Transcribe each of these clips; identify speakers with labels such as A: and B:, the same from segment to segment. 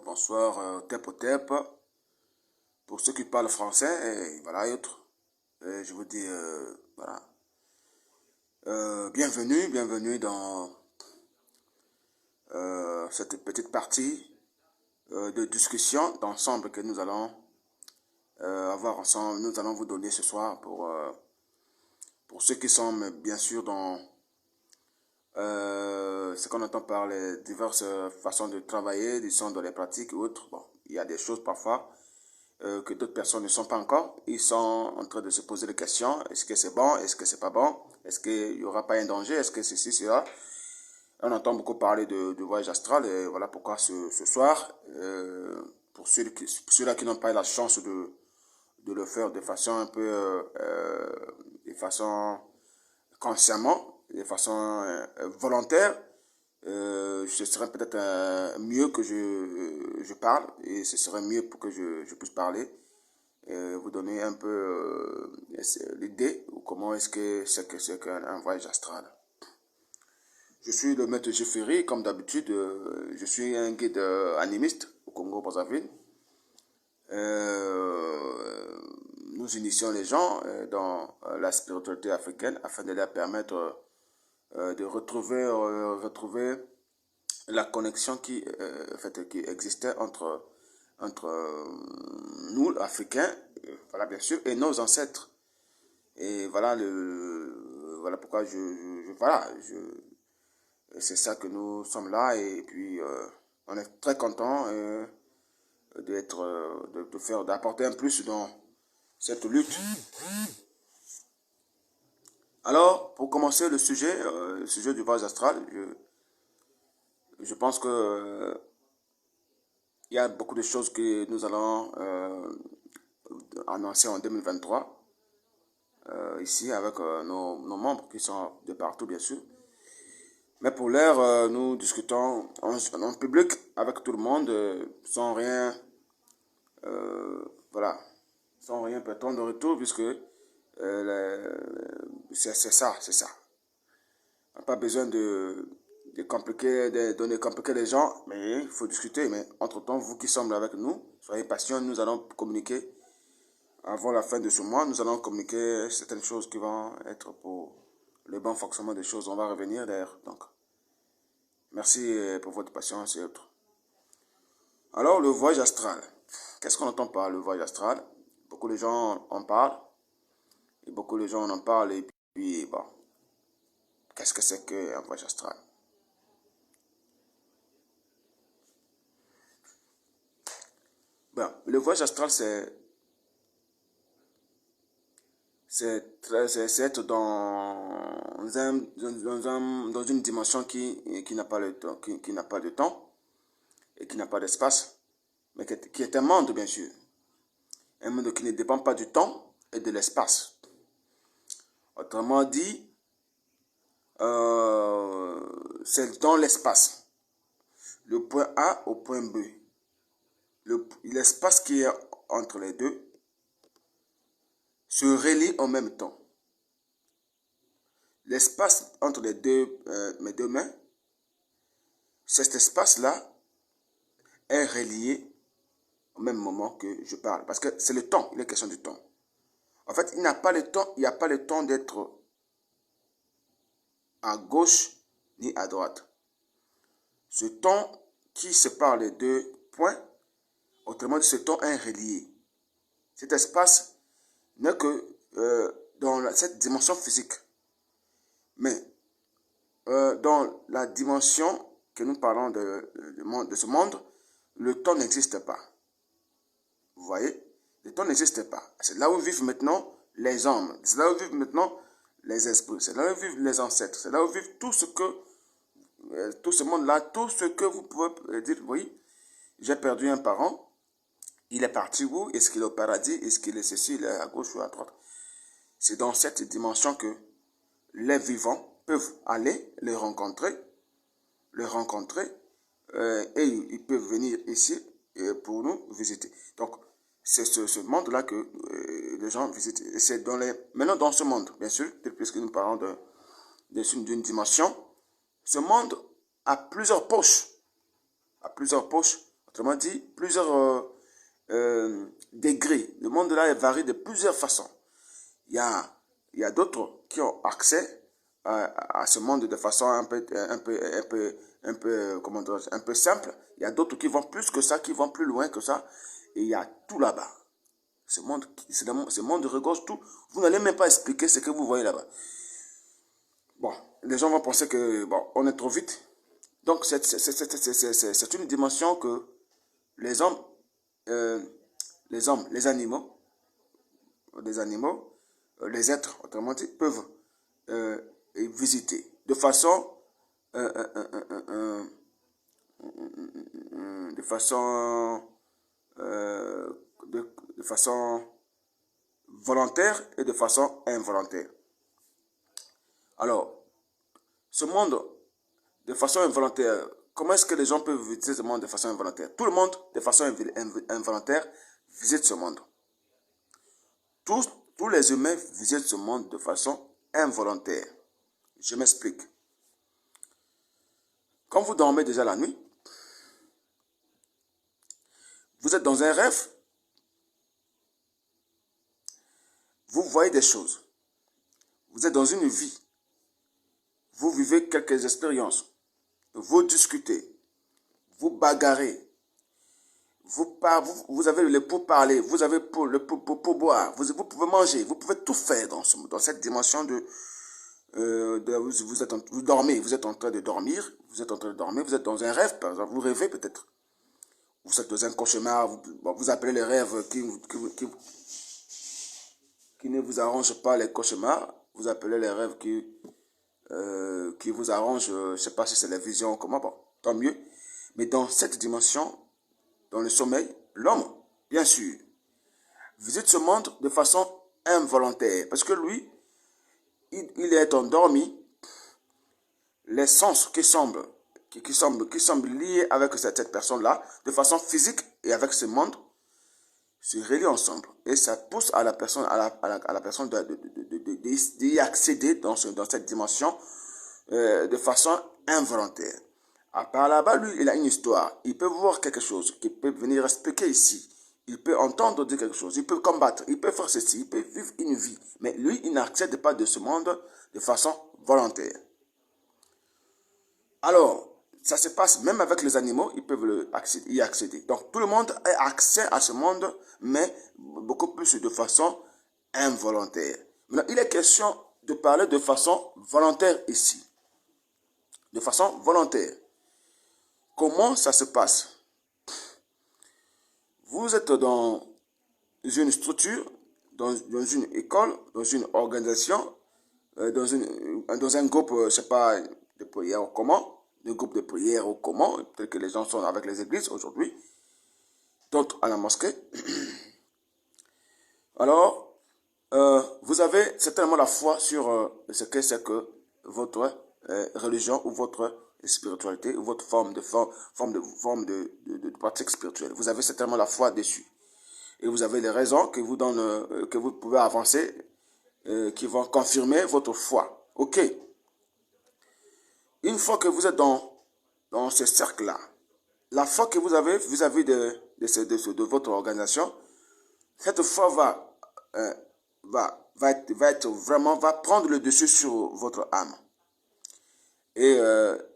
A: bonsoir, tep au tep. Pour ceux qui parlent français, et voilà, et autres. Je vous dis, voilà. Bienvenue dans cette petite partie de discussion d'ensemble que nous allons avoir ensemble. Nous allons vous donner ce soir pour ceux qui sont bien sûr dans ce qu'on entend par les diverses façons de travailler, disons dans les pratiques ou autres. Bon, il y a des choses parfois que d'autres personnes ne sont pas encore. Ils sont en train de se poser des questions. Est-ce que c'est bon? Est-ce que c'est pas bon? Est-ce qu'il n'y aura pas un danger? Est-ce que ceci, cela? On entend beaucoup parler de voyage astral et voilà pourquoi ce soir, pour ceux-là qui n'ont pas eu la chance de le faire de façon un peu, de façon consciemment, de façon volontaire, ce serait peut-être mieux que je parle et ce serait mieux pour que je puisse parler et vous donner un peu l'idée ou comment est-ce que c'est qu'un voyage astral. Je suis le maître Jeffrey, comme d'habitude, je suis un guide animiste au Congo-Brazzaville. Nous initions les gens dans la spiritualité africaine afin de leur permettre de retrouver la connexion qui existait entre nous, Africains, voilà bien sûr, et nos ancêtres. Et voilà voilà pourquoi c'est ça que nous sommes là et puis on est très content d'apporter un plus dans cette lutte. Alors, pour commencer le sujet du voyage astral, je pense que il y a beaucoup de choses que nous allons annoncer en 2023 ici avec nos membres qui sont de partout bien sûr. Mais pour l'heure, nous discutons en public avec tout le monde sans rien, voilà, sans rien prétendre de retour puisque c'est ça. On n'a pas besoin de donner compliquer les gens, mais il faut discuter. Mais entre-temps, vous qui sommes avec nous, soyez patients, nous allons communiquer. Avant la fin de ce mois, nous allons communiquer certaines choses qui vont être pour le bon fonctionnement des choses. On va revenir d'ailleurs. Donc, merci pour votre patience et autres. Alors, le voyage astral. Qu'est-ce qu'on entend par le voyage astral? Beaucoup de gens en parlent. Et beaucoup de gens en parlent. Et puis, bon, qu'est-ce que c'est qu'un voyage astral? Ben, le voyage astral, c'est être dans une dimension qui n'a pas le temps, qui n'a pas de temps et qui n'a pas d'espace, mais qui est un monde, bien sûr. Un monde qui ne dépend pas du temps et de l'espace. Autrement dit, c'est dans l'espace. Le point A au point B. L'espace qui est entre les deux se relie en même temps. L'espace entre mes deux mains, cet espace-là est relié au même moment que je parle. Parce que c'est le temps, il est question du temps. En fait, il n'y a pas le temps d'être à gauche ni à droite. Ce temps qui sépare les deux points, autrement dit, ce temps est relié. Cet espace n'est que dans cette dimension physique. Mais dans la dimension que nous parlons de ce monde, le temps n'existe pas. Vous voyez? Le temps n'existe pas. C'est là où vivent maintenant les hommes. C'est là où vivent maintenant les esprits. C'est là où vivent les ancêtres. C'est là où vivent tout ce monde-là, tout ce que vous pouvez dire, oui, j'ai perdu un parent, il est parti où? Est-ce qu'il est au paradis? Est-ce qu'il est ceci? Il est à gauche ou à droite? C'est dans cette dimension que les vivants peuvent aller les rencontrer et ils peuvent venir ici pour nous visiter. Donc, c'est ce monde-là que les gens visitent. Et c'est maintenant dans ce monde, bien sûr, puisque nous parlons d'une dimension, ce monde a plusieurs poches. à plusieurs poches, autrement dit, plusieurs degrés. Le monde là varie de plusieurs façons. Il y a d'autres qui ont accès à ce monde de façon comment dire, un peu simple. Il y a d'autres qui vont plus que ça, qui vont plus loin que ça. Et il y a tout là-bas. Ce monde regorge tout. Vous n'allez même pas expliquer ce que vous voyez là-bas. Bon, les gens vont penser que, bon, on est trop vite. Donc, c'est une dimension que les hommes, les animaux, les êtres, autrement dit, peuvent visiter de façon, de façon, de façon volontaire et de façon involontaire. Alors, ce monde, de façon involontaire, comment est-ce que les gens peuvent visiter ce monde de façon involontaire? Tout le monde, de façon involontaire, visite ce monde. Tous les humains visitent ce monde de façon involontaire. Je m'explique. Quand vous dormez déjà la nuit, vous êtes dans un rêve, vous voyez des choses. Vous êtes dans une vie. Vous vivez quelques expériences. Vous discutez. Vous bagarrez. Vous avez le pourparler. Vous avez le pourboire. Vous pouvez manger. Vous pouvez tout faire dans cette dimension vous dormez. Vous êtes en train de dormir. Vous êtes dans un rêve, par exemple. Vous rêvez peut-être. Vous êtes dans un cauchemar. Vous appelez les rêves qui ne vous arrangent pas, les cauchemars. Vous appelez les rêves qui vous arrangent. Je ne sais pas si c'est la vision, comment, bon, tant mieux. Mais dans cette dimension, dans le sommeil, l'homme, bien sûr, visite ce monde de façon involontaire. Parce que lui, il est endormi. Les sens qui semblent liés avec cette personne-là, de façon physique et avec ce monde, se relient ensemble. Et ça pousse à la personne, d'y accéder dans cette dimension de façon involontaire. À part là-bas, lui, il a une histoire. Il peut voir quelque chose qui peut venir expliquer ici. Il peut entendre dire quelque chose. Il peut combattre. Il peut faire ceci. Il peut vivre une vie. Mais lui, il n'accède pas de ce monde de façon volontaire. Alors, ça se passe même avec les animaux. Ils peuvent y accéder. Donc, tout le monde a accès à ce monde, mais beaucoup plus de façon involontaire. Maintenant, il est question de parler de façon volontaire ici. De façon volontaire. Comment ça se passe? Vous êtes dans une structure, dans une école, dans une organisation, dans un groupe, je ne sais pas, de prière au commun, un groupe de prière au commun, tel que les gens sont avec les églises aujourd'hui, d'autres à la mosquée. Alors, vous avez certainement la foi sur ce que c'est que votre religion ou votre spiritualité ou votre forme de pratique spirituelle. Vous avez certainement la foi dessus. Et vous avez les raisons que vous donnent, que vous pouvez avancer, qui vont confirmer votre foi. Ok. Une fois que vous êtes dans ce cercle-là, la foi que vous avez vis-à-vis de votre organisation, cette foi va prendre le dessus sur votre âme. Et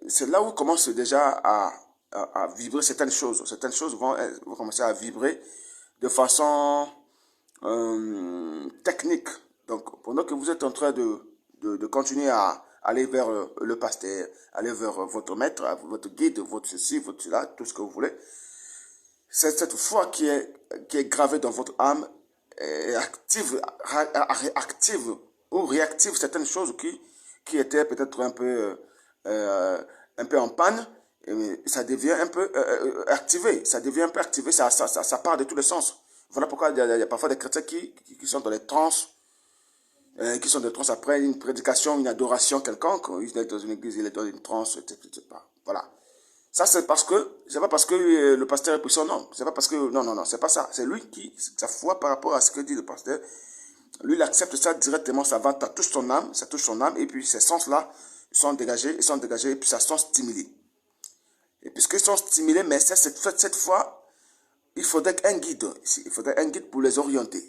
A: c'est là où commence déjà à vibrer certaines choses. Certaines choses vont commencer à vibrer de façon technique. Donc, pendant que vous êtes en train de continuer à aller vers le pasteur, aller vers votre maître, votre guide, votre ceci, votre cela, tout ce que vous voulez, c'est cette foi qui est gravée dans votre âme et active ou réactive certaines choses qui étaient peut-être un peu en panne. Et ça devient un peu activé, ça part de tous les sens. Voilà pourquoi il y a parfois des chrétiens qui sont dans les transes, après une prédication, une adoration quelconque. Il est dans une église, il est dans une transe, etc. Voilà. Ça, c'est pas parce que le pasteur est puissant, non. C'est pas parce que, non, c'est pas ça. C'est lui sa foi par rapport à ce que dit le pasteur, lui, il accepte ça directement, ça touche son âme, et puis ces sens-là sont dégagés, et puis ça sont stimulés. Et puisqu'ils sont stimulés, mais cette fois, il faudrait un guide. Il faudrait un guide pour les orienter.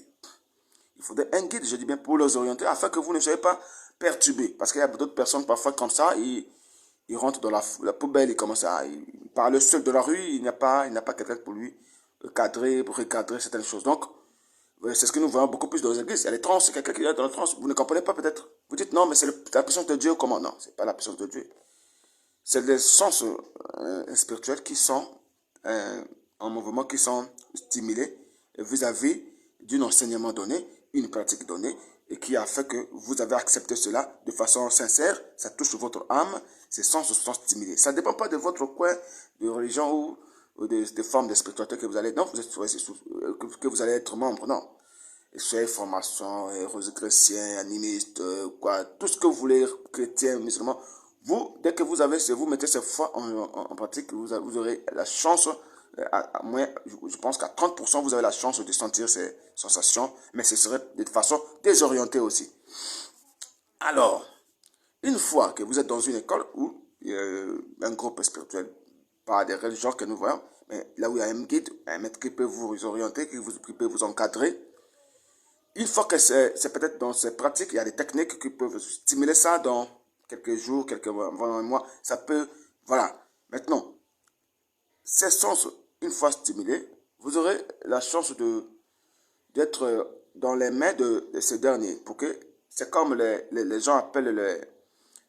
A: Il faudrait un guide, je dis bien, pour les orienter, afin que vous ne soyez pas perturbés. Parce qu'il y a d'autres personnes, parfois, comme ça, ils rentrent dans la poubelle, ils commencent à... Il parle seul de la rue, il n'a pas quelqu'un pour lui cadrer, pour recadrer certaines choses. Donc, c'est ce que nous voyons beaucoup plus dans les églises. Il y a les trans, quelqu'un qui est dans la trans, vous ne comprenez pas peut-être. Vous dites non, mais c'est la puissance de Dieu, comment? Non, c'est pas la puissance de Dieu. C'est les sens spirituels qui sont en mouvement, qui sont stimulés vis-à-vis d'un enseignement donné, une pratique donnée, et qui a fait que vous avez accepté cela de façon sincère, ça touche votre âme, ces sens sont stimulés. Ça ne dépend pas de votre coin de religion ou de forme de spiritualité que vous allez, non, que vous allez être membre, non. Soyez formation, chrétien, animiste, quoi, tout ce que vous voulez, chrétien, musulman, vous, dès que vous avez, vous mettez cette foi en pratique, vous aurez la chance, moins, je pense qu'à 30%, vous avez la chance de sentir ces sensations, mais ce serait de façon désorientée aussi. Alors, une fois que vous êtes dans une école où il y a un groupe spirituel, pas des religions que nous voyons, mais là où il y a un guide, un maître qui peut vous orienter, qui peut vous encadrer, une fois que c'est peut-être dans ces pratiques, il y a des techniques qui peuvent stimuler ça dans quelques jours, quelques mois, ça peut, voilà. Maintenant, ces sens, une fois stimulés, vous aurez la chance d'être dans les mains de ces derniers, pour que, c'est comme les gens appellent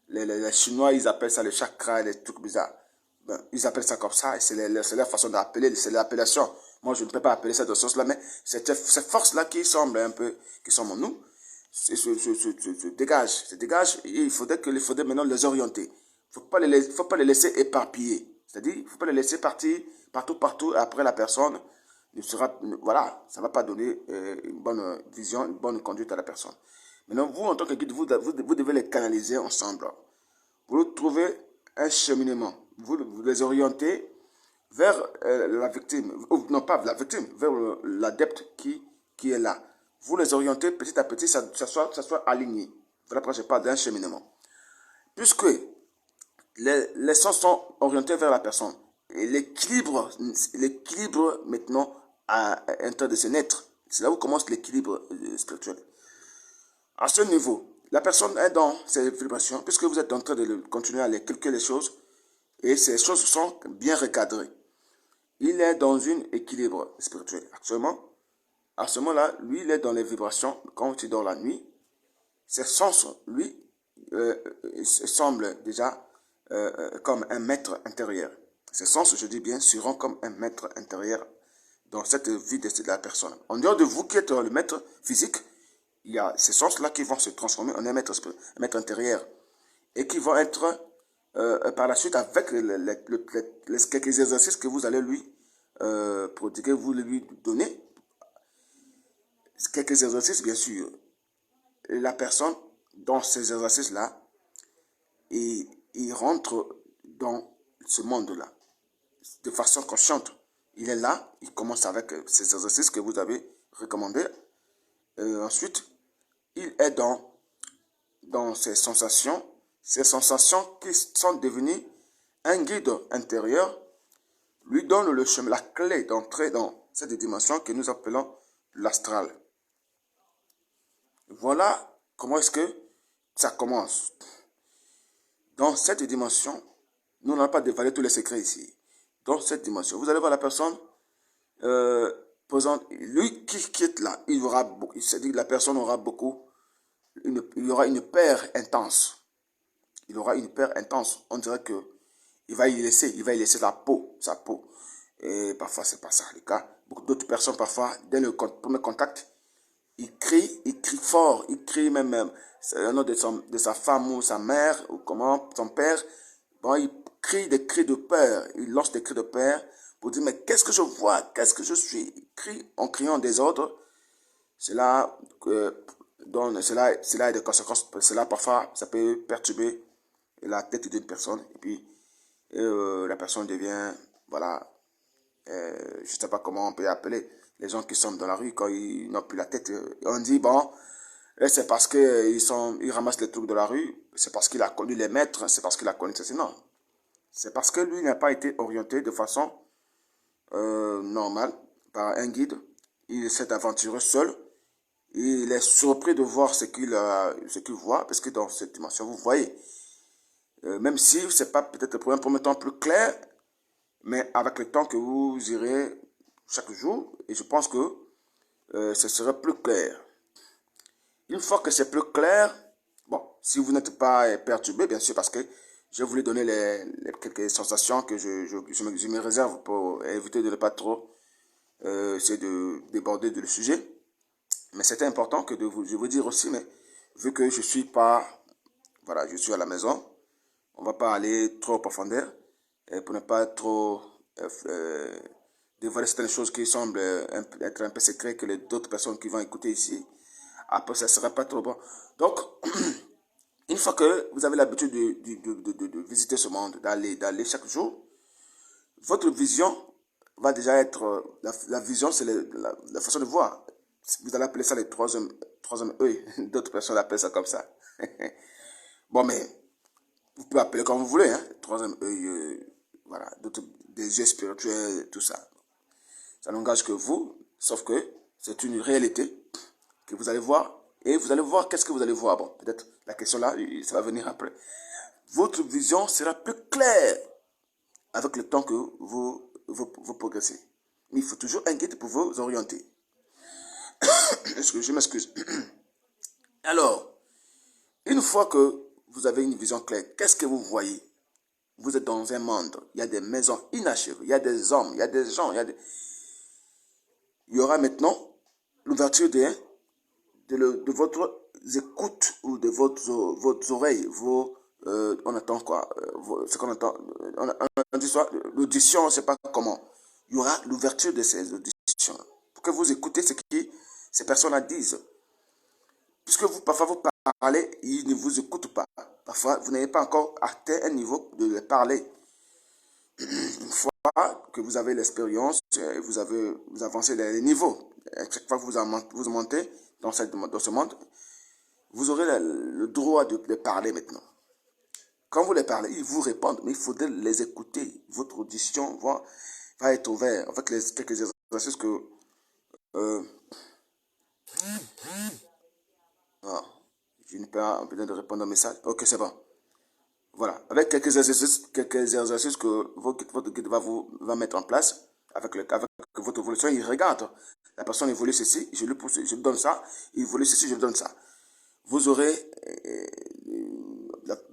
A: les Chinois, ils appellent ça le chakra, les trucs bizarres. Ben, ils appellent ça comme ça, et c'est leur façon d'appeler, c'est l'appellation. Moi, je ne peux pas appeler ça de ce sens-là, mais c'est ces forces-là qui semblent un peu, qui sont en nous, se dégagent, et il faudrait maintenant les orienter. Faut pas les laisser éparpiller. C'est-à-dire, il ne faut pas les laisser partir partout, après la personne voilà, ça ne va pas donner une bonne vision, une bonne conduite à la personne. Maintenant, vous, en tant que guide, vous devez les canaliser ensemble. Vous trouvez un cheminement. Vous les orientez vers la victime, ou non pas la victime, vers l'adepte qui est là. Vous les orientez petit à petit, ça soit aligné. Voilà pourquoi je parle d'un cheminement. Puisque les sens sont orientés vers la personne, et l'équilibre maintenant en train de se naître. C'est là où commence l'équilibre spirituel. À ce niveau, la personne est dans ses vibrations, puisque vous êtes en train de continuer à les calculer les choses, et ces choses sont bien recadrées. Il est dans un équilibre spirituel. Actuellement, à ce moment-là, lui, il est dans les vibrations. Quand il dort la nuit, ses sens, lui, semblent déjà comme un maître intérieur. Ses sens, je dis bien, seront comme un maître intérieur dans cette vie de la personne. En dehors de vous qui êtes le maître physique, il y a ces sens-là qui vont se transformer en un maître intérieur et qui vont être par la suite avec quelques exercices que vous allez lui prodiguer, vous lui donner. Quelques exercices, bien sûr. La personne, dans ces exercices-là, il rentre dans ce monde-là de façon consciente. Il est là, il commence avec ces exercices que vous avez recommandés. Ensuite, il est dans ces sensations qui sont devenues un guide intérieur, lui donne le chemin, la clé d'entrée dans cette dimension que nous appelons l'astral. Voilà comment est-ce que ça commence. Dans cette dimension, nous n'allons pas dévoiler tous les secrets ici. Dans cette dimension, vous allez voir la personne présente, lui qui est là, c'est-à-dire la personne aura beaucoup, il y aura une peur intense. Il aura une peur intense. On dirait que il va y laisser sa peau. Et parfois, c'est pas ça le cas. Beaucoup d'autres personnes, parfois, dès le premier contact, il crie fort, il crie même le nom de sa femme ou sa mère, ou comment, son père. Bon, il crie des cris de peur, il lance des cris de peur pour dire, mais qu'est-ce que je vois, qu'est-ce que je suis? Il crie en criant des ordres. Cela a des conséquences, cela parfois, ça peut perturber la tête d'une personne, et puis la personne devient, voilà, je ne sais pas comment on peut appeler les gens qui sont dans la rue quand ils n'ont plus la tête. On dit, bon, c'est parce qu'ils ramassent les trucs de la rue, c'est parce qu'il a connu les maîtres, c'est parce qu'il a connu ceci. Non. C'est parce que lui n'a pas été orienté de façon normale par un guide. Il s'est aventuré seul. Il est surpris de voir ce qu'il voit, parce que dans cette dimension, vous voyez, même si ce n'est pas peut-être pour un premier temps plus clair, mais avec le temps que vous irez chaque jour, et je pense que ce serait plus clair. Une fois que c'est plus clair, bon, si vous n'êtes pas perturbé, bien sûr, parce que je voulais donner quelques sensations que je me réserve pour éviter de ne pas trop essayer de déborder de le sujet. Mais c'était important que je vous dire aussi, mais vu que je suis pas, voilà, je suis à la maison, on va pas aller trop en profondeur pour ne pas trop dévoiler certaines choses qui semblent être un peu secrètes que les d'autres personnes qui vont écouter ici. Après, ça ne sera pas trop bon. Donc, une fois que vous avez l'habitude de visiter ce monde, d'aller chaque jour, votre vision va déjà être, la vision, c'est la façon de voir. Vous allez appeler ça les troisième œil. D'autres personnes appellent ça comme ça. Bon, mais vous pouvez appeler comme vous voulez, hein. Troisième œil, voilà, des yeux spirituels, tout ça. Ça n'engage que vous, sauf que c'est une réalité que vous allez voir. Et vous allez voir, qu'est-ce que vous allez voir? Bon, peut-être la question là, ça va venir après. Votre vision sera plus claire avec le temps que vous progressez. Mais il faut toujours un guide pour vous orienter. Je m'excuse. Alors, une fois que vous avez une vision claire, qu'est-ce que vous voyez? Vous êtes dans un monde, il y a des maisons inachevées, il y a des hommes, il y a des gens, il y aura maintenant l'ouverture de votre écoute ou de votre oreille, on attend quoi? Ce qu'on entend, on dit soit l'audition, on ne sait pas comment. Il y aura l'ouverture de ces auditions pour que vous écoutez ce que ces personnes disent. Puisque parfois vous parlez, ils ne vous écoutent pas. Parfois, vous n'avez pas encore atteint un niveau de les parler. Une fois que vous avez l'expérience, vous avancez dans les niveaux. À chaque fois que vous montez dans ce monde, vous aurez le droit de les parler maintenant. Quand vous les parlez, ils vous répondent, mais il faudrait les écouter. Votre audition va être ouverte. En fait, quelques exercices que... Ah, je n'ai pas besoin de répondre au message. Ok, c'est bon. Voilà. Avec quelques exercices que votre guide va mettre en place, avec votre évolution, il regarde. La personne évolue ceci, je lui pousse, je lui donne ça. Il évolue ceci, je lui donne ça. Vous aurez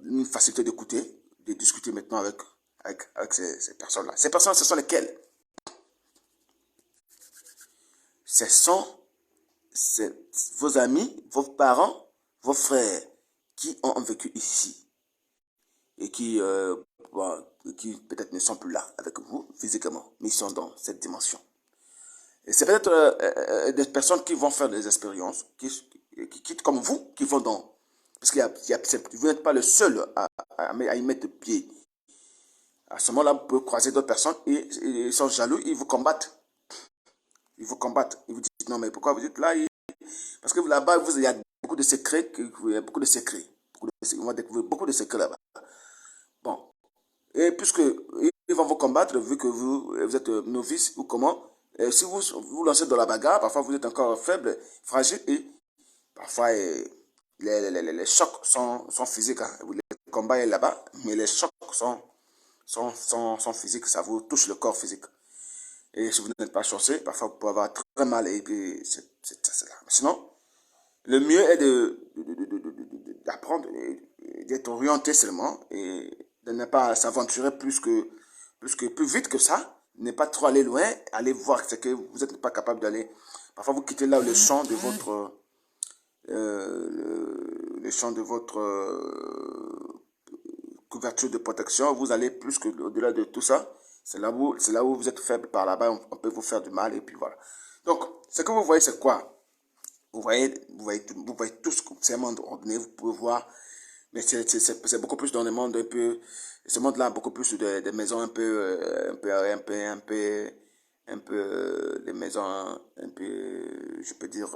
A: une facilité d'écouter, de discuter maintenant avec ces personnes-là. Ces personnes, ce sont lesquelles? Ce sont vos amis, vos parents, vos frères qui ont vécu ici et qui peut-être ne sont plus là avec vous physiquement, mais ils sont dans cette dimension. Et c'est peut-être des personnes qui vont faire des expériences, qui comme vous, qui vont dans... Parce que vous n'êtes pas le seul à y mettre pied. À ce moment-là, vous pouvez croiser d'autres personnes et ils sont jaloux, ils vous combattent. Ils vous combattent. Ils vous disent, non, mais pourquoi vous êtes là? Parce que là-bas, il y a beaucoup de secrets. Il y a beaucoup de secrets. On va découvrir beaucoup de secrets là-bas. Bon. Et puisque ils vont vous combattre, vu que vous êtes novice ou comment, et si vous lancez dans la bagarre, parfois vous êtes encore faible, fragile, et parfois les chocs sont physiques. Hein. Le combat est là-bas, mais les chocs sont physiques, ça vous touche le corps physique. Et si vous n'êtes pas chanceux, parfois vous pouvez avoir très mal, et puis c'est là. Sinon, le mieux est d'apprendre, d'être orienté seulement, et de ne pas s'aventurer plus vite que ça, ne pas trop aller loin, aller voir ce que vous n'êtes pas capable d'aller. Parfois, vous quittez là le champ de votre, le champ de votre couverture de protection. Vous allez plus que au-delà de tout ça. C'est là où vous êtes faible par là-bas. On peut vous faire du mal et puis voilà. Donc, ce que vous voyez, c'est quoi? Vous voyez tout ce monde ordonné. Vous pouvez voir. Mais c'est beaucoup plus dans le monde un peu, ce monde-là, beaucoup plus des maisons des maisons un peu, je peux dire,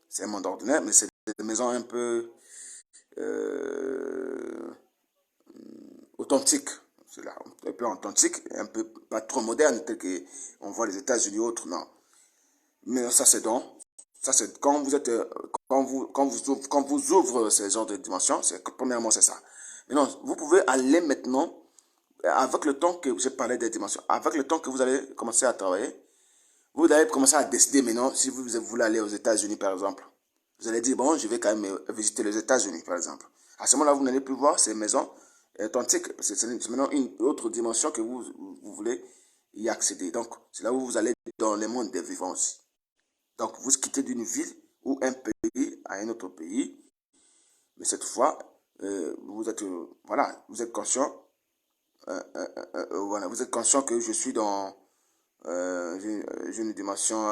A: c'est un monde ordinaire, mais c'est des maisons un peu authentique. C'est là, un peu authentique, un peu pas trop moderne, tel qu'on voit les États-Unis ou autres, non. Mais ça, c'est donc, ça, c'est quand vous êtes, quand vous ouvrez ces genres de dimensions, premièrement, c'est ça. Maintenant, vous pouvez aller maintenant, avec le temps que j'ai parlé des dimensions, avec le temps que vous allez commencer à travailler, vous allez commencer à décider maintenant si vous voulez aller aux États-Unis, par exemple. Vous allez dire, bon, je vais quand même visiter les États-Unis, par exemple. À ce moment-là, vous n'allez plus voir ces maisons authentiques. C'est maintenant une autre dimension que vous voulez y accéder. Donc, c'est là où vous allez dans le monde des vivants aussi. Donc, vous quittez d'une ville ou un pays à un autre pays. Mais cette fois, vous êtes, voilà, vous êtes conscient, voilà, vous êtes conscient que je suis dans une dimension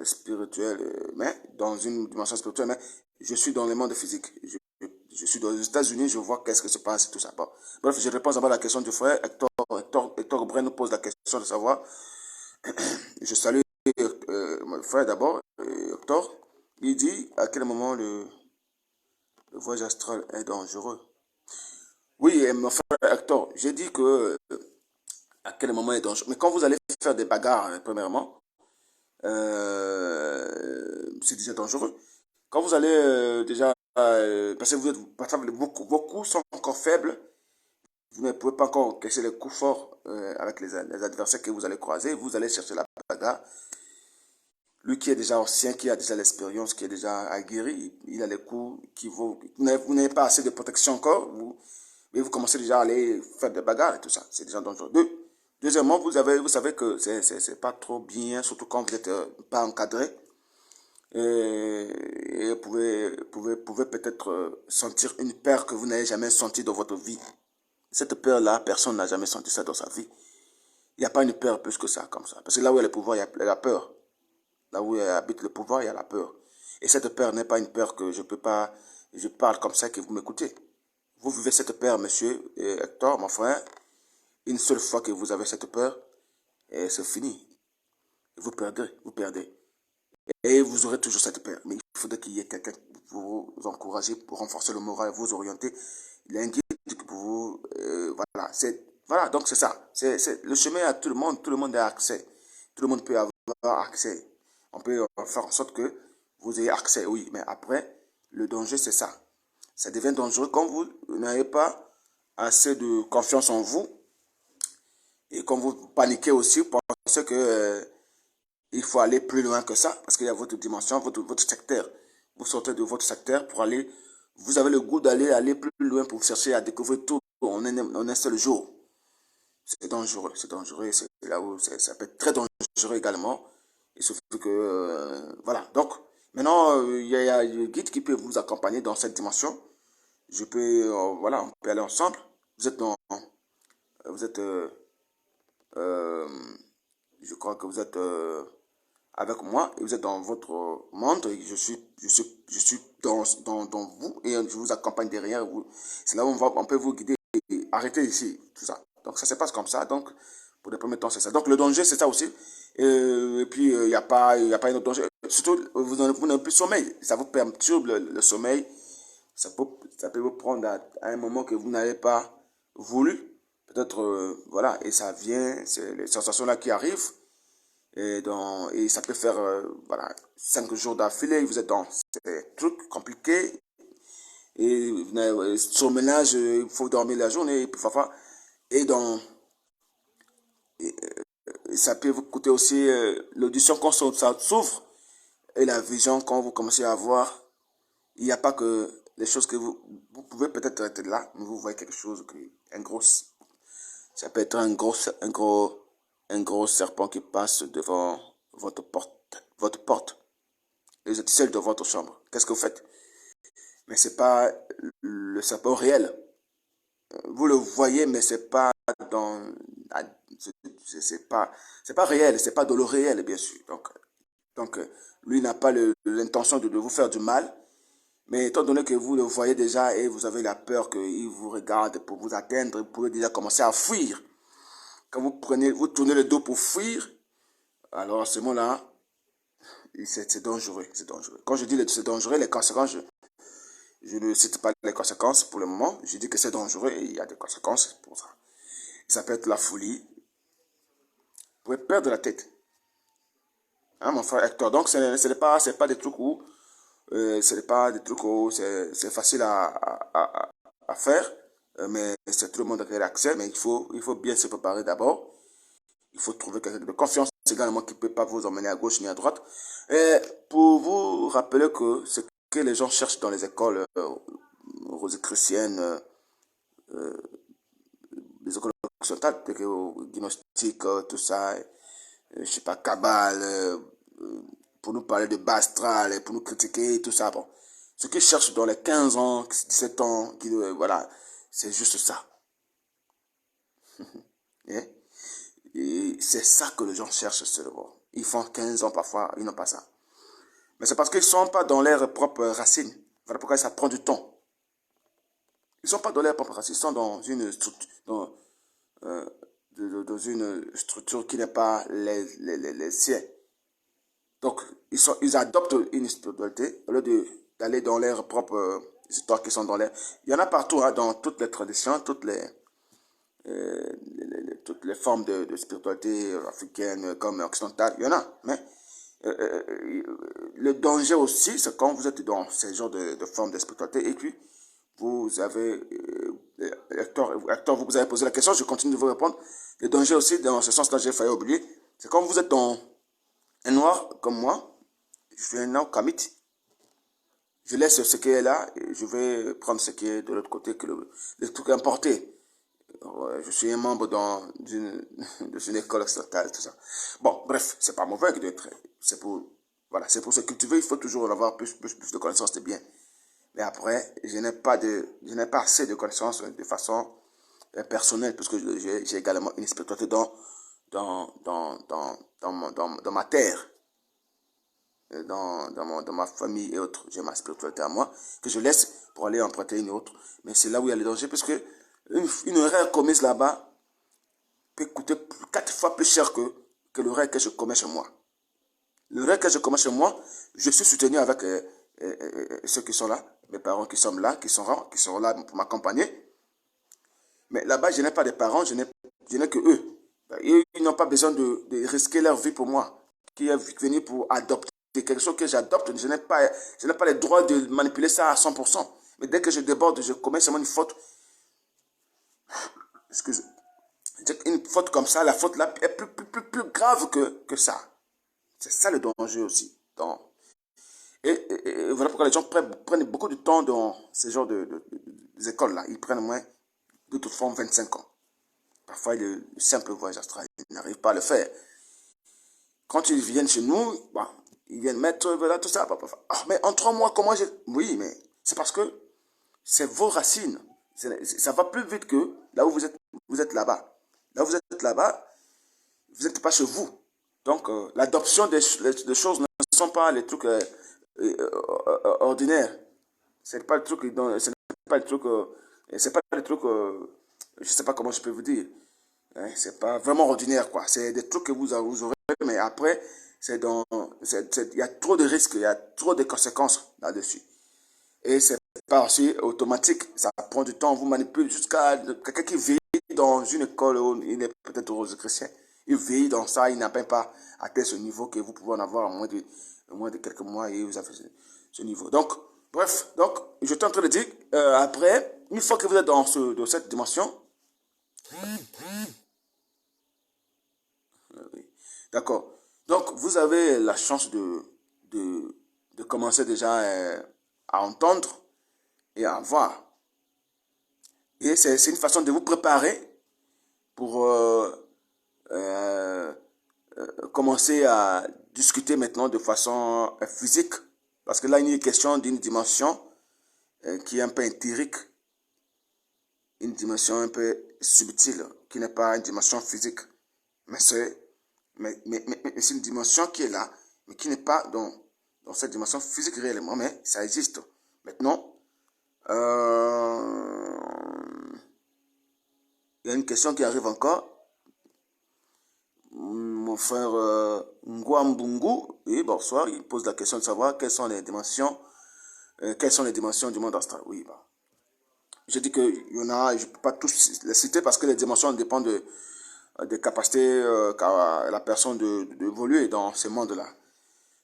A: spirituelle, mais dans une dimension spirituelle, mais je suis dans le monde physique. Je suis dans les États-Unis, je vois qu'est-ce que se passe et tout ça. Bon. Bref, je réponds d'abord à la question du frère. Hector Bren nous pose la question de savoir. Je salue mon frère d'abord, Hector. Il dit à quel moment le voyage astral est dangereux. Oui, mon frère Hector, j'ai dit que à quel moment il est dangereux. Mais quand vous allez faire des bagarres, premièrement, c'est déjà dangereux. Quand vous allez déjà, parce que beaucoup sont encore faibles, vous ne pouvez pas encore cacher les coups forts avec les adversaires que vous allez croiser, vous allez chercher la bagarre. Lui qui est déjà ancien, qui a déjà l'expérience, qui est déjà aguerri, il a les coups qui vont... Vous n'avez pas assez de protection encore, mais vous commencez déjà à aller faire des bagarres et tout ça. C'est déjà dangereux. Deuxièmement, vous savez que c'est pas trop bien, surtout quand vous n'êtes pas encadré. Et vous pouvez peut-être sentir une peur que vous n'avez jamais sentie dans votre vie. Cette peur-là, personne n'a jamais senti ça dans sa vie. Il n'y a pas une peur plus que ça, comme ça. Parce que là où il y a le pouvoir, il y a la peur. Là où habite le pouvoir, il y a la peur. Et cette peur n'est pas une peur que je peux pas, je parle comme ça que vous m'écoutez. Vous vivez cette peur, monsieur Hector, mon frère. Une seule fois que vous avez cette peur, et c'est fini. Vous perdez, vous perdez. Et vous aurez toujours cette peur. Mais il faudrait qu'il y ait quelqu'un pour vous encourager, pour renforcer le moral, vous orienter. Il y a un guide pour vous. Voilà, donc c'est ça. Le chemin à tout le monde a accès. Tout le monde peut avoir accès. On peut faire en sorte que vous ayez accès, oui. Mais après, le danger, c'est ça. Ça devient dangereux quand vous n'avez pas assez de confiance en vous. Et quand vous paniquez aussi, pensez que il faut aller plus loin que ça, parce qu'il y a votre dimension, votre secteur. Vous sortez de votre secteur pour aller, vous avez le goût aller plus loin pour chercher à découvrir tout en un seul jour. C'est dangereux, c'est là où ça peut être très dangereux également. Et surtout que, voilà. Donc, maintenant, il y a le guide qui peut vous accompagner dans cette dimension. Je peux, voilà, on peut aller ensemble. Vous êtes vous êtes, euh, je crois que vous êtes avec moi et vous êtes dans votre monde et je suis dans vous et je vous accompagne derrière vous. C'est là où on peut vous guider et arrêter ici, tout ça. Donc ça se passe comme ça. Donc pour les premiers temps, c'est ça. Donc le danger, c'est ça aussi. Et puis il n'y a pas un autre danger. Surtout, vous n'avez plus sommeil. Ça vous perturbe le sommeil. Ça peut vous prendre à un moment que vous n'avez pas voulu. Peut-être, voilà, et ça vient, c'est les sensations là qui arrivent. Et ça peut faire voilà, 5 jours d'affilée, vous êtes dans ces trucs compliqués. Et sur le ménage, il faut dormir la journée. Et, puis, et, dans, et ça peut vous coûter aussi l'audition quand ça s'ouvre. Et la vision quand vous commencez à voir. Il n'y a pas que les choses que vous pouvez peut-être être là, mais vous voyez quelque chose, un gros, ça peut être un gros serpent qui passe devant votre porte. Et vous êtes seul dans votre chambre. Qu'est-ce que vous faites? Mais c'est pas le serpent réel. Vous le voyez, mais c'est pas dans, c'est pas réel, c'est pas de l'eau réel, bien sûr. Donc, lui n'a pas l'intention de vous faire du mal. Mais étant donné que vous le voyez déjà et vous avez la peur qu'il vous regarde pour vous atteindre, vous pouvez déjà commencer à fuir. Quand vous tournez le dos pour fuir, alors à ce moment-là, c'est dangereux, c'est dangereux. Quand je dis c'est dangereux, les conséquences, Je ne cite pas les conséquences pour le moment. Je dis que c'est dangereux et il y a des conséquences pour ça. Ça peut être la folie. Vous pouvez perdre la tête. Hein, mon frère Hector. Donc, ce n'est pas des trucs où, ce n'est pas des trucs où c'est facile à faire, mais c'est tout le monde qui a accès. Mais il faut bien se préparer d'abord. Il faut trouver quelqu'un de confiance également qui ne peut pas vous emmener à gauche ni à droite. Et pour vous rappeler que ce que les gens cherchent dans les écoles rosicruciennes, les écoles occidentales, gnostic, tout ça, je sais pas, cabale, pour nous parler de bas astral, pour nous critiquer, tout ça. Bon. Ce qu'ils cherchent dans les 15 ans, 17 ans, voilà, c'est juste ça. Et c'est ça que les gens cherchent seulement. Ils font 15 ans parfois, ils n'ont pas ça. Mais c'est parce qu'ils ne sont pas dans leurs propres racines. Voilà pourquoi ça prend du temps. Ils ne sont pas dans leurs propres racines, ils sont dans une structure, dans une structure qui n'est pas les siens. Donc, ils adoptent une spiritualité au lieu d'aller dans leurs propres histoires qui sont dans l'air. Il y en a partout, hein, dans toutes les traditions, toutes les formes de spiritualité africaine comme occidentale, il y en a. Mais le danger aussi, c'est quand vous êtes dans ces genres de formes de spiritualité et puis vous avez, Hector, vous avez posé la question, je continue de vous répondre. Le danger aussi, dans ce sens-là, j'ai failli oublier, c'est quand vous êtes dans un noir comme moi, je suis un noir kamite. Je laisse ce qui est là et je vais prendre ce qui est de l'autre côté, que le truc importé. Je suis un membre d'une école occidentale, tout ça. Bon, bref, c'est pas mauvais d'être. C'est pour, voilà, c'est pour se cultiver, il faut toujours avoir plus de connaissances, c'est bien. Mais après, je n'ai pas assez de connaissances de façon personnelle, parce que j'ai également une spiritualité dans ma terre, dans ma famille et autres. J'ai ma spiritualité à moi, que je laisse pour aller emprunter une autre. Mais c'est là où il y a le danger, parce que une erreur commise là-bas peut coûter 4 fois plus cher que l'erreur que je commets chez moi. L'erreur que je commets chez moi, je suis soutenu avec ceux qui sont là, mes parents qui sont là, qui sont là pour m'accompagner. Mais là-bas, je n'ai pas de parents, je n'ai que eux. Ils n'ont pas besoin de risquer leur vie pour moi, qui est venu pour adopter quelque chose que j'adopte. Je n'ai pas le droit de manipuler ça à 100%. Mais dès que je déborde, je commets seulement une faute. Excusez. Une faute comme ça, la faute là est plus grave que ça. C'est ça le danger aussi. Et voilà pourquoi les gens prennent beaucoup de temps dans ces genres des écoles-là. Ils prennent moins, de toute forme, 25 ans. Parfois, le simple voyage astral, ils n'arrivent pas à le faire. Quand ils viennent chez nous, bon, ils viennent mettre voilà, tout ça. Ah, mais en 3 mois, comment j'ai... Oui, mais c'est parce que c'est vos racines. Ça va plus vite que là où vous êtes là-bas. Là où vous êtes là-bas, vous n'êtes pas chez vous. Donc, l'adoption des choses ne sont pas les trucs ordinaires. C'est pas le truc, ce n'est pas le truc, c'est pas le truc, je sais pas comment je peux vous dire. Hein, c'est pas vraiment ordinaire, quoi. C'est des trucs que vous aurez, mais après, il y a trop de risques, il y a trop de conséquences là-dessus. Et c'est pas aussi automatique, ça prend du temps, vous manipulez jusqu'à quelqu'un qui vit dans une école où il est peut-être rose-chrétien. Il vit dans ça, il n'a même pas atteint ce niveau que vous pouvez en avoir en moins de quelques mois et vous avez ce niveau. Donc, bref, donc, je suis en train de dire, après, une fois que vous êtes dans cette dimension, oui, d'accord. Donc, vous avez la chance de commencer déjà à entendre et à voir. Et c'est une façon de vous préparer pour commencer à discuter maintenant de façon physique. Parce que là, il y a une question d'une dimension qui est un peu empirique, une dimension un peu subtile, qui n'est pas une dimension physique. Mais c'est une dimension qui est là, mais qui n'est pas dans cette dimension physique réellement, mais ça existe. Maintenant, il y a une question qui arrive encore. Mon frère Ngwambungu, oui, bonsoir, il pose la question de savoir quelles sont les dimensions quelles sont les dimensions du monde astral? Oui, bah. Je dis qu'il y en a, je ne peux pas tous les citer parce que les dimensions dépendent des capacités qu'a la personne d'évoluer dans ce monde-là.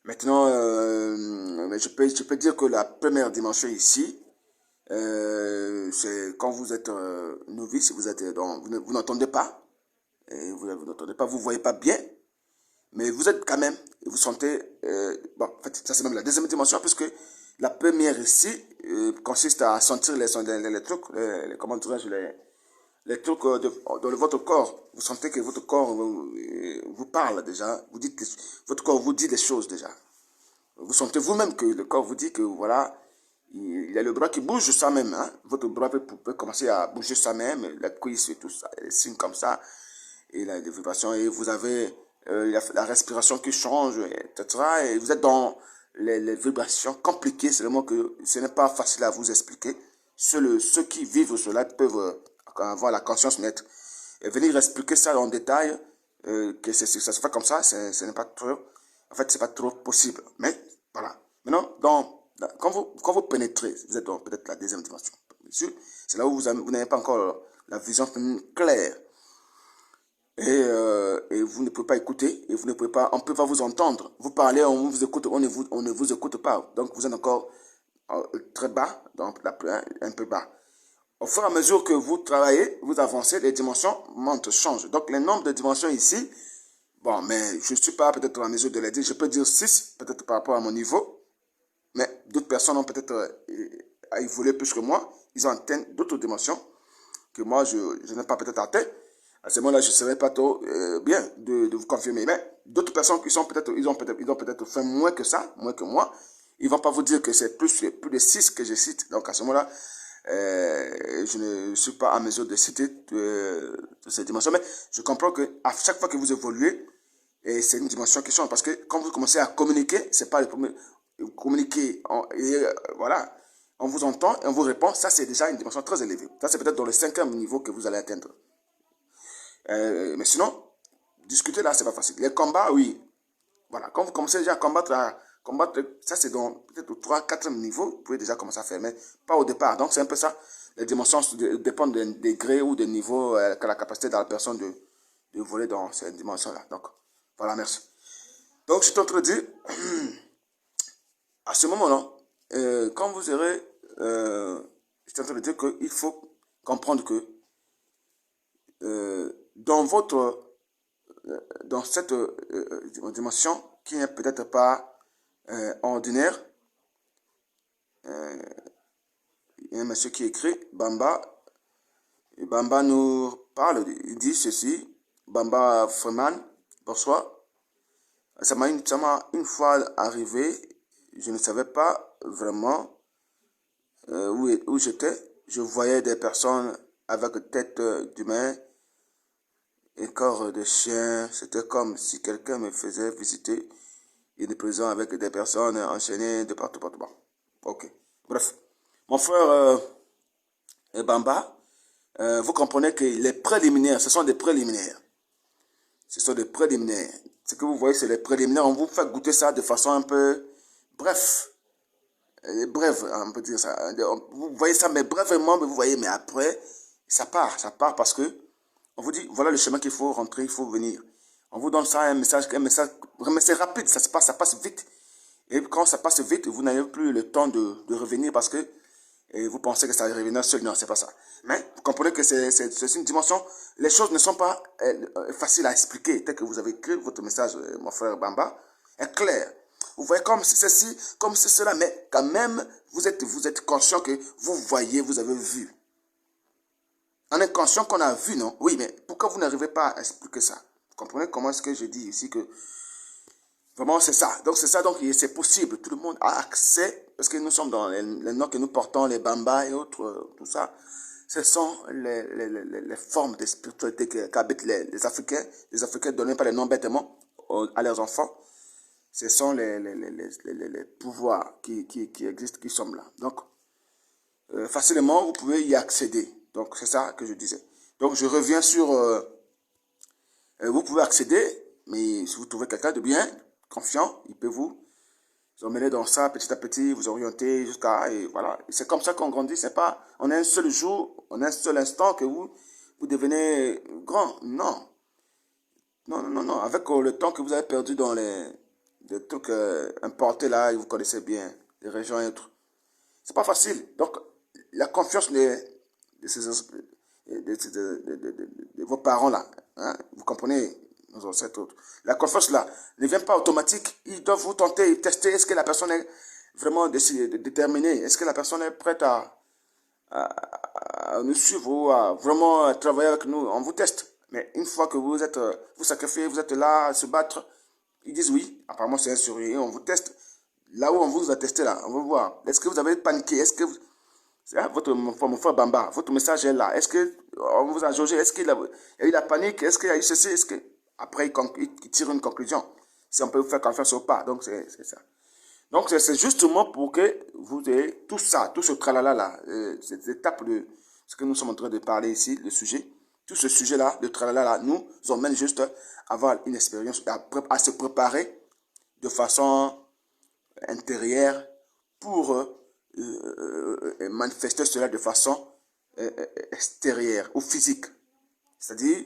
A: Maintenant, je peux dire que la première dimension ici, c'est quand vous êtes novice, vous êtes vous n'entendez pas, et vous n'entendez pas, vous ne voyez pas bien, mais vous êtes quand même, et vous sentez, bon, en fait, ça c'est même la deuxième dimension, puisque la première ici consiste à sentir les trucs, comment dirais-je, les trucs dans votre corps. Vous sentez que votre corps vous parle déjà, votre corps vous dit des choses déjà. Vous sentez vous-même que le corps vous dit que voilà, il y a le bras qui bouge soi-même. Hein? Votre bras peut commencer à bouger soi-même, la cuisse et tout ça, les signes comme ça, et les vibrations, et vous avez la respiration qui change, etc. Et vous êtes dans les vibrations compliquées, c'est le mot que ce n'est pas facile à vous expliquer. Ceux qui vivent cela peuvent avoir la conscience nette. Et venir expliquer ça en détail, que ça se fait comme ça, ce n'est pas trop, en fait, c'est pas trop possible. Mais voilà. Maintenant, quand vous pénétrez, vous êtes dans peut-être la deuxième dimension. C'est là où vous n'avez pas encore la vision claire. Et vous ne pouvez pas écouter, et vous ne pouvez pas, on ne peut pas vous entendre. Vous parlez, on vous écoute, on ne vous écoute pas. Donc vous êtes encore très bas, donc un peu bas. Au fur et à mesure que vous travaillez, vous avancez, les dimensions montent, changent. Donc les nombres de dimensions ici, bon, mais je ne suis pas peut-être en mesure de les dire. Je peux dire 6, peut-être par rapport à mon niveau. Mais d'autres personnes ont peut-être évolué plus que moi. Ils ont atteint d'autres dimensions que moi, je n'ai pas peut-être atteint. À ce moment-là, je ne serais pas trop bien de vous confirmer. Mais d'autres personnes qui sont peut-être, ils ont peut-être fait moins que ça, moins que moi. Ils ne vont pas vous dire que c'est plus de 6 que je cite. Donc à ce moment-là, je ne suis pas en mesure de citer ces dimensions. Mais je comprends que à chaque fois que vous évoluez, c'est une dimension qui change. Parce que quand vous commencez à communiquer, c'est pas le premier. Communiquer, voilà. On vous entend et on vous répond. Ça, c'est déjà une dimension très élevée. Ça, c'est peut-être dans le 5e niveau que vous allez atteindre. Mais sinon, discuter là, c'est pas facile. Les combats, oui. Voilà. Quand vous commencez déjà à combattre, ça c'est dans peut-être au 3, 4e niveau, vous pouvez déjà commencer à faire, mais pas au départ. Donc c'est un peu ça. Les dimensions dépendent des degrés ou des niveaux qu'a la capacité de la personne de voler dans ces dimensions-là. Donc, voilà, merci. Donc, je suis en train de dire, à ce moment-là, quand vous serez, je suis en train de dire qu'il faut comprendre que dans cette dimension qui n'est peut-être pas ordinaire, il y a un monsieur qui écrit, Bamba, et Bamba nous parle, il dit ceci, Bamba Freeman, bonsoir, ça m'a une fois arrivé, je ne savais pas vraiment où j'étais, je voyais des personnes avec tête d'humain et corps de chien, c'était comme si quelqu'un me faisait visiter une prison avec des personnes enchaînées de partout, partout. Bon. Ok. Bref. Mon frère Bamba, vous comprenez que les préliminaires, ce sont des préliminaires. Ce sont des préliminaires. Ce que vous voyez, c'est les préliminaires. On vous fait goûter ça de façon un peu bref. Bref, on peut dire ça. Vous voyez ça, mais brièvement, mais vous voyez, mais après, ça part parce que on vous dit, voilà le chemin qu'il faut rentrer, il faut venir. On vous donne ça, un message, mais c'est rapide, ça passe vite. Et quand ça passe vite, vous n'avez plus le temps de revenir parce que vous pensez que ça va revenir seul. Non, c'est pas ça. Mais vous comprenez que c'est une dimension, les choses ne sont pas faciles à expliquer. Tel que vous avez écrit votre message, mon frère Bamba, est clair. Vous voyez comme c'est ceci, comme c'est cela, mais quand même, vous êtes conscient que vous voyez, vous avez vu. On est conscient qu'on a vu, non? Oui, mais pourquoi vous n'arrivez pas à expliquer ça? Vous comprenez comment est-ce que je dis ici que vraiment c'est ça. Donc c'est ça, donc c'est possible. Tout le monde a accès, parce que nous sommes dans les noms que nous portons, les bambas et autres, tout ça. Ce sont les formes de spiritualité qu'habitent les Africains. Les Africains donnent pas les noms bêtement à leurs enfants. Ce sont les pouvoirs qui existent, qui sont là. Donc, facilement, vous pouvez y accéder. Donc, c'est ça que je disais. Donc, je reviens sur... vous pouvez accéder, mais si vous trouvez quelqu'un de bien, confiant, il peut vous vous emmenez dans ça petit à petit, vous orientez jusqu'à, et voilà. C'est comme ça qu'on grandit, c'est pas en un seul jour, en un seul instant que vous devenez grand. Non. Non, non, non, non. Avec le temps que vous avez perdu dans les trucs importés là, et vous connaissez bien, les régions et autres. C'est pas facile. Donc, la confiance de, ces, de vos parents là, hein, vous comprenez, nos ancêtres autres. La confiance là ne vient pas automatique. Ils doivent vous tenter, tester. Est-ce que la personne est vraiment déterminée? Est-ce que la personne est prête à nous suivre ou à vraiment travailler avec nous? On vous teste. Mais une fois que vous êtes, vous sacrifiez, vous êtes là à se battre, ils disent oui. Apparemment, c'est un sourire. On vous teste. Là où on vous a testé, là, on va voir. Est-ce que vous avez paniqué? Est-ce que mon frère Bamba, votre message est là. Est-ce que on vous a jaugé? Est-ce qu'il y a eu la panique? Est-ce qu'il y a eu ceci? Est-ce que après il tire une conclusion? Si on peut vous faire confiance ou pas. Donc c'est ça. Donc c'est justement pour que vous ayez tout ça, tout ce tralala là, cette étape de ce que nous sommes en train de parler ici, le sujet. Tout ce sujet là, le tralala là, nous emmène juste à avoir une expérience, à se préparer de façon intérieure pour manifester cela de façon extérieure ou physique. C'est-à-dire,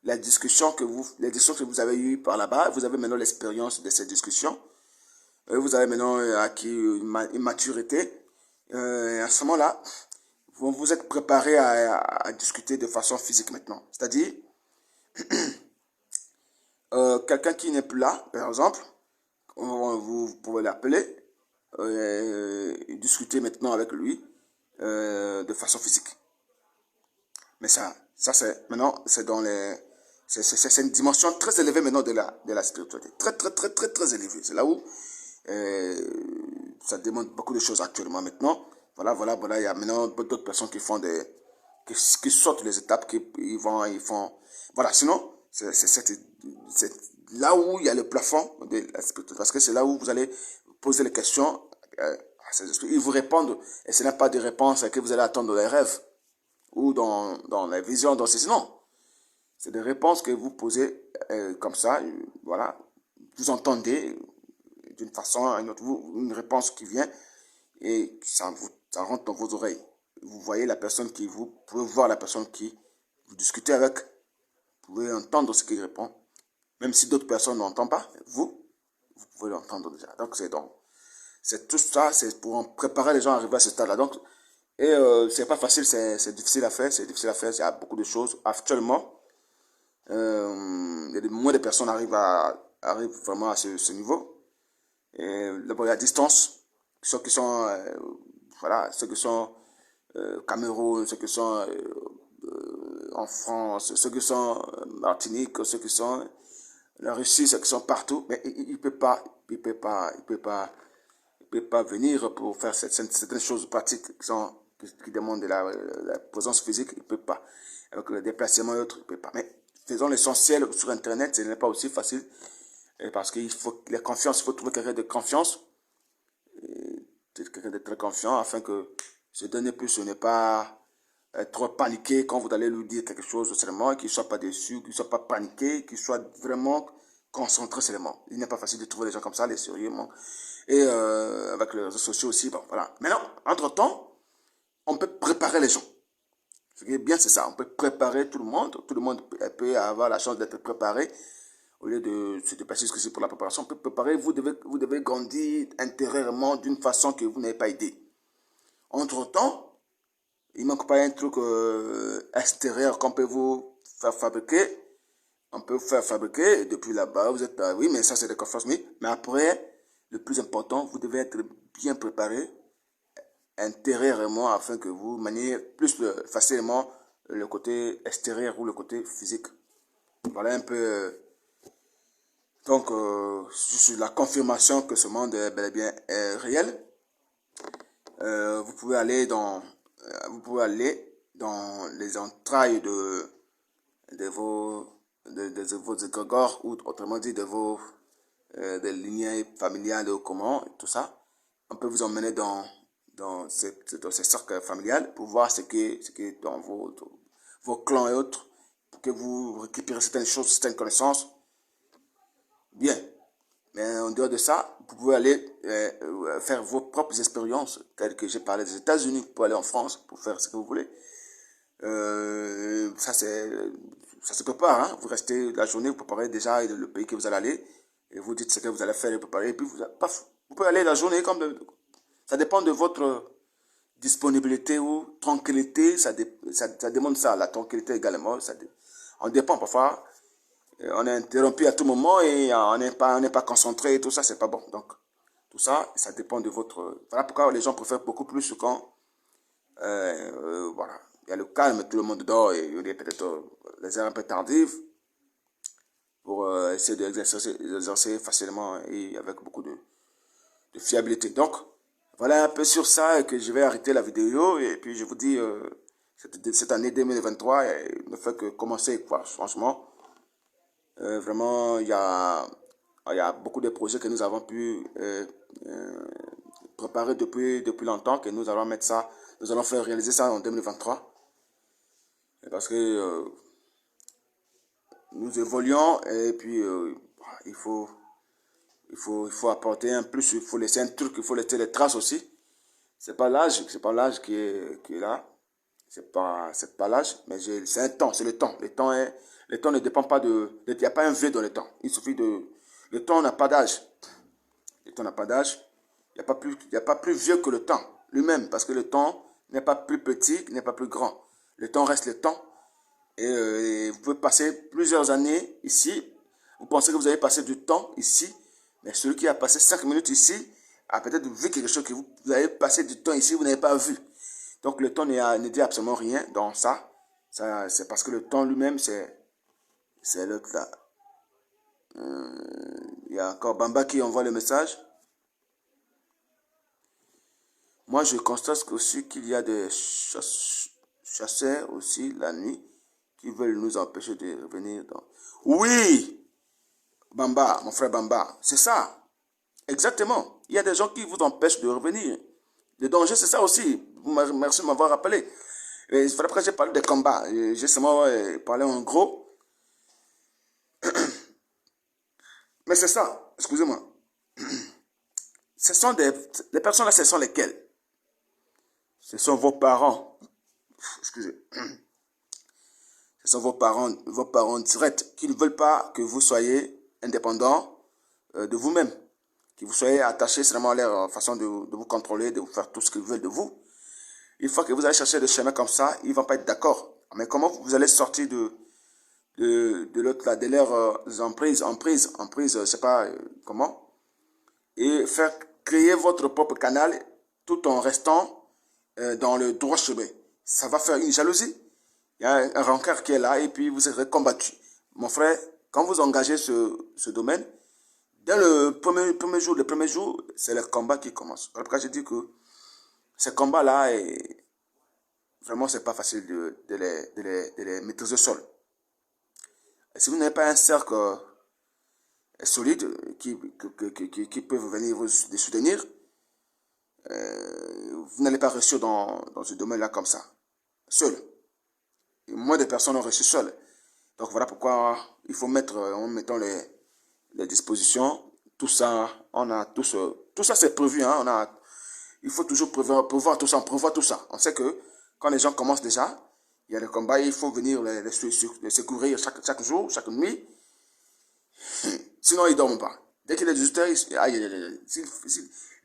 A: les discussions que vous avez eues par là-bas, vous avez maintenant l'expérience de ces discussions. Vous avez maintenant acquis une maturité. À ce moment-là, vous vous êtes préparé à discuter de façon physique maintenant. C'est-à-dire, quelqu'un qui n'est plus là, par exemple, vous pouvez l'appeler, discuter maintenant avec lui de façon physique. Mais ça c'est maintenant, c'est dans les, c'est une dimension très élevée maintenant de la spiritualité, très élevée. C'est là où ça demande beaucoup de choses actuellement maintenant. Voilà, il y a maintenant d'autres personnes qui font qui sortent les étapes, ils font, voilà. Sinon, c'est là où il y a le plafond de la spiritualité, parce que c'est là où vous allez poser les questions à ces esprits. Ils vous répondent, et ce n'est pas des réponses que vous allez attendre dans les rêves ou dans la vision, dans ces... Non, c'est des réponses que vous posez comme ça, voilà. Vous entendez d'une façon à une autre, une réponse qui vient et ça rentre dans vos oreilles. Vous voyez la personne vous pouvez voir la personne qui vous discutez avec, vous pouvez entendre ce qu'il répond. Même si d'autres personnes n'entendent pas, vous pouvez l'entendre déjà. Donc, c'est tout ça, c'est pour préparer les gens à arriver à ce stade-là. Donc, et c'est pas facile, c'est difficile à faire, il y a beaucoup de choses. Actuellement, moins de personnes arrivent vraiment à ce niveau. D'abord, il y a distance, ceux qui sont, voilà, ceux qui sont Cameroun, ceux qui sont en France, ceux qui sont Martinique, ceux qui sont la Russie, ceux qui sont partout, mais il ne peut pas venir pour faire certaines choses pratiques qui demandent de la présence physique, il ne peut pas. Avec le déplacement et autres, il ne peut pas. Mais faisons l'essentiel sur Internet, ce n'est pas aussi facile. Parce qu'il faut la confiance, il faut trouver quelqu'un de confiance, quelqu'un de très confiant, afin que ce dernier puisse ne pas être trop paniqué quand vous allez lui dire quelque chose seulement, qu'il ne soit pas déçu, qu'il ne soit pas paniqué, qu'il soit vraiment concentré seulement. Il n'est pas facile de trouver des gens comme ça, les sérieux. Et avec les réseaux sociaux aussi, bon, voilà. Maintenant, entre-temps, on peut préparer les gens. Ce qui est bien, c'est ça. On peut préparer tout le monde. Tout le monde peut avoir la chance d'être préparé. Au lieu de se dépasser ce que c'est pour la préparation, on peut préparer. Vous devez grandir intérieurement d'une façon que vous n'avez pas idée. Entre-temps, il ne manque pas un truc extérieur qu'on peut vous faire fabriquer. On peut vous faire fabriquer. Et depuis là-bas, vous êtes là. Oui, mais ça, c'est des confiances. Mais après, le plus important, vous devez être bien préparé intérieurement afin que vous maniez plus facilement le côté extérieur ou le côté physique. Voilà un peu. Donc, sur la confirmation que ce monde est bel et bien réel, vous pouvez aller dans les entrailles de vos égrégores, ou autrement dit de vos des lignées familiales ou comment, tout ça. On peut vous emmener dans ces cercles familiales pour voir ce qui est dans vos clans et autres, pour que vous récupérez certaines choses, certaines connaissances. Bien. Mais en dehors de ça, vous pouvez aller faire vos propres expériences, telles que j'ai parlé des États-Unis, pour aller en France, pour faire ce que vous voulez. Ça se prépare, hein. Vous restez la journée, vous préparez déjà le pays que vous allez aller, et vous dites ce que vous allez faire et préparer, et puis paf, vous pouvez aller la journée ça dépend de votre disponibilité ou tranquillité, ça demande ça, la tranquillité également, on dépend parfois, on est interrompu à tout moment et on n'est pas concentré et tout ça, c'est pas bon. Donc, tout ça, ça dépend de votre... Voilà pourquoi les gens préfèrent beaucoup plus quand, voilà, il y a le calme, tout le monde dort et il y a peut-être les heures un peu tardives pour essayer d'exercer facilement et avec beaucoup de fiabilité. Donc, voilà un peu sur ça que je vais arrêter la vidéo et puis je vous dis, cette année 2023 ne fait que commencer, quoi, franchement. Vraiment, il y a beaucoup de projets que nous avons pu préparer depuis longtemps, que nous allons mettre ça, nous allons faire réaliser ça en 2023. Parce que nous évoluons et puis il faut apporter un plus, il faut laisser un truc, il faut laisser les traces aussi. C'est pas l'âge qui est là. C'est pas l'âge, mais c'est un temps, c'est le temps. Le temps ne dépend pas il n'y a pas un V dans le temps. Il suffit le temps n'a pas d'âge. Le temps n'a pas d'âge. Il n'y a pas plus vieux que le temps lui-même, parce que le temps n'est pas plus petit, n'est pas plus grand. Le temps reste le temps. Et vous pouvez passer plusieurs années ici. Vous pensez que vous avez passé du temps ici, mais celui qui a passé 5 minutes ici a peut-être vu quelque chose que vous avez passé du temps ici, vous n'avez pas vu. Donc le temps ne dit absolument rien dans ça. C'est parce que le temps lui-même, c'est l'autre là. Il y a encore Bamba qui envoie le message. Moi, je constate aussi qu'il y a des chasseurs aussi la nuit qui veulent nous empêcher de revenir dans... Oui, Bamba, mon frère Bamba, c'est ça. Exactement. Il y a des gens qui vous empêchent de revenir. Le danger, c'est ça aussi. Merci de m'avoir rappelé. Et c'est après j'ai parlé des combats. J'ai seulement parlé en gros. Mais c'est ça. Excusez-moi. Ce sont les personnes là, ce sont lesquelles? Ce sont vos parents. Excusez. Ce sont vos parents directs qui ne veulent pas que vous soyez indépendant de vous-même. Que vous soyez attaché seulement à leur façon de vous contrôler, de vous faire tout ce qu'ils veulent de vous. Une fois que vous allez chercher des chemins comme ça, ils ne vont pas être d'accord. Mais comment vous allez sortir de l'autre là, de leurs emprises, je ne sais pas comment, et faire créer votre propre canal tout en restant dans le droit chemin. Ça va faire une jalousie. Il y a un rancœur qui est là et puis vous serez combattu. Mon frère, quand vous engagez ce domaine, dès le premier jour, c'est le combat qui commence. Alors pourquoi je dis que ces combats-là, vraiment, c'est pas facile de les maîtriser seul. Et si vous n'avez pas un cercle solide qui peut venir vous soutenir, vous n'allez pas réussir dans ce domaine-là comme ça, seul. Et moins de personnes ont réussi seul. Donc voilà pourquoi il faut mettre, en mettant les dispositions, tout ça, tout ça c'est prévu, hein, il faut toujours prévoir tout ça, on prévoit tout ça. On sait que quand les gens commencent déjà, il y a des combats, il faut venir les secourir chaque jour, chaque nuit. Sinon, ils ne dorment pas. Dès qu'il est 18h,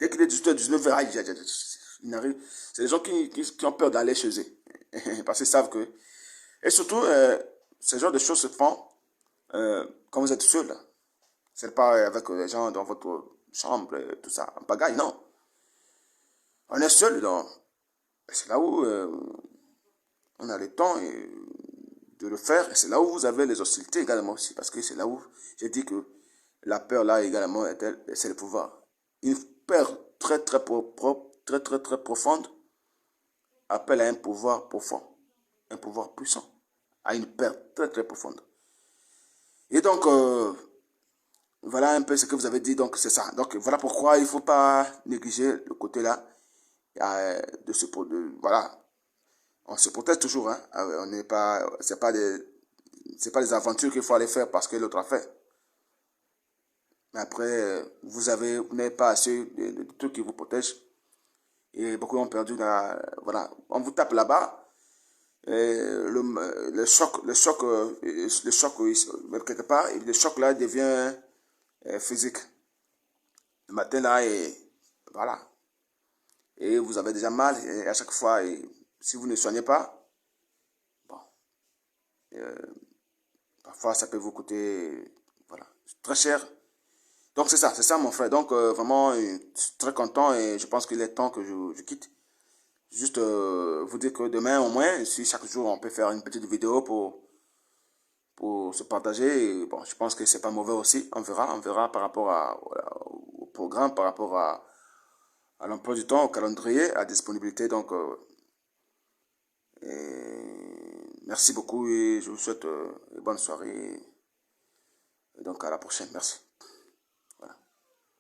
A: dès qu'il est 18h, 19h, c'est les gens qui ont peur d'aller chez eux. Parce qu'ils savent que... Et surtout, ce genre de choses se font quand vous êtes seul. C'est pas avec les gens dans votre chambre, tout ça, en pagaille, non. On est seul, donc c'est là où on a le temps de le faire. Et c'est là où vous avez les hostilités également aussi. Parce que c'est là où j'ai dit que la peur là également, c'est le pouvoir. Une peur très profonde appelle à un pouvoir profond. Un pouvoir puissant. À une peur très profonde. Et donc, voilà un peu ce que vous avez dit. Donc, c'est ça. Donc, voilà pourquoi il ne faut pas négliger le côté là. Voilà. On se protège toujours, hein. On n'est pas, c'est pas des aventures qu'il faut aller faire parce que l'autre a fait. Mais après, vous n'avez pas assez de trucs qui vous protègent. Et beaucoup ont perdu voilà. On vous tape là-bas. Le choc, quelque part, le choc là devient physique. Le matin là, et voilà. Et vous avez déjà mal, et à chaque fois, et si vous ne soignez pas, bon, euh, parfois ça peut vous coûter, voilà, très cher. Donc c'est ça mon frère. Donc vraiment, très content et je pense qu'il est temps que je quitte. Juste vous dire que demain au moins, si chaque jour on peut faire une petite vidéo pour se partager, et bon, je pense que c'est pas mauvais aussi. On verra par rapport au programme, par rapport à l'emploi du temps, au calendrier, à la disponibilité. Donc, merci beaucoup et je vous souhaite une bonne soirée. Et donc, à la prochaine. Merci.